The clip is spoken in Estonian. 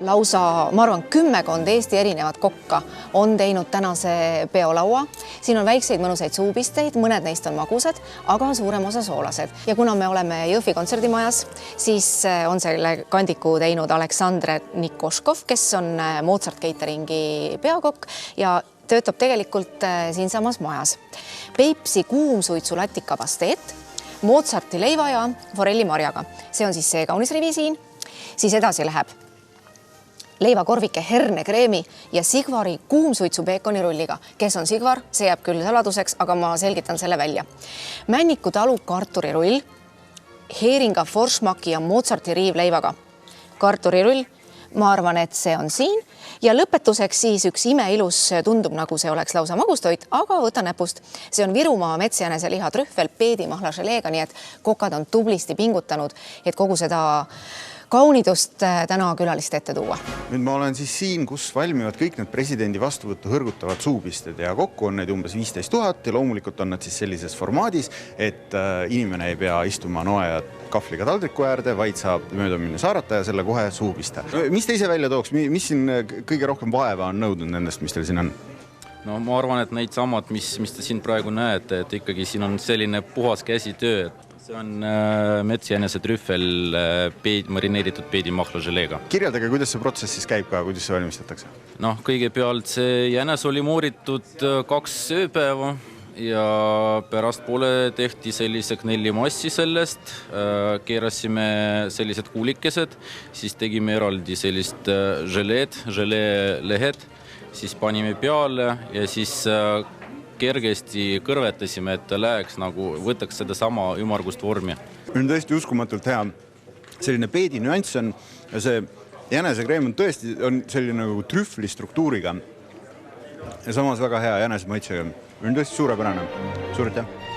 Lausa, ma arvan, 10 Eesti erinevat kokka on teinud tänase peolaua. Siin on väikseid mõnusaid suupisteid, mõned neist on magusad, aga suurem osa soolased. Ja kuna me oleme Jõhvi kontserdimajas, siis on selle kandiku teinud Aleksandr Nikoškov, kes on Mozart Cateringi peakokk ja töötab tegelikult siinsamas majas. Peipsi kuumsuitsu latikapasteet, Mozarti leiva ja forellimarjaga. See on siis see kaunis rivi siin. Siis edasi läheb leivakorvike hernekreemi ja Sigvari kuumsuitsu peekonirulliga. Kes on Sigvar? See jääb küll saladuseks, aga ma selgitan selle välja. Männiku talu karturirull, heeringa forsmaki ja Mozarti riivleivaga. Karturirull, ma arvan, et see on siin. Ja lõpetuseks siis üks imeilus, tundub nagu see oleks lausa magustoit, aga võta näpust. See on Virumaa metsjänese liha trühvel peedimahla želeega, nii et kokad on tublisti pingutanud, et kogu seda kaunidust täna külaliste ette tuua. Nüüd ma olen siis siin, kus valmivad kõik need presidendi vastuvõttu hõrgutavad suupisted ja kokku on need umbes 15 000 ja loomulikult on nad siis sellises formaadis, et inimene ei pea istuma noe ja kahvliga taldriku äärde, vaid saab mööda minna saarata ja selle kohe suupista. Mis te ise välja tooks? Mis siin kõige rohkem vaeva on nõudnud nendest, mis teil siin on? No ma arvan, et neid samad, mis te siin praegu näete, et ikkagi siin on selline puhas käsitöö. See on metsjänese trühvel marineeritud peedimahla želeega. Kirjeldage, kuidas see protsess siis käib ka, kuidas see valmistatakse? No, kõigepealt see jänes oli mooritud 2 ööpäeva ja pärast poole tehti sellise knellimassi sellest, keerasime sellised kuulikesed, siis tegime eraldi sellist želeelehed, siis panime peale ja siis kergesti kõrvetasime, et ta läheks nagu, võtaks seda sama ümargust vormi. On tõesti uskumatult hea. Selline peedi nüanss on ja see jänesekreem on tõesti selline nagu trühvli struktuuriga ja samas väga hea jänese maitsega. On tõesti suurepärane. Suur aitäh!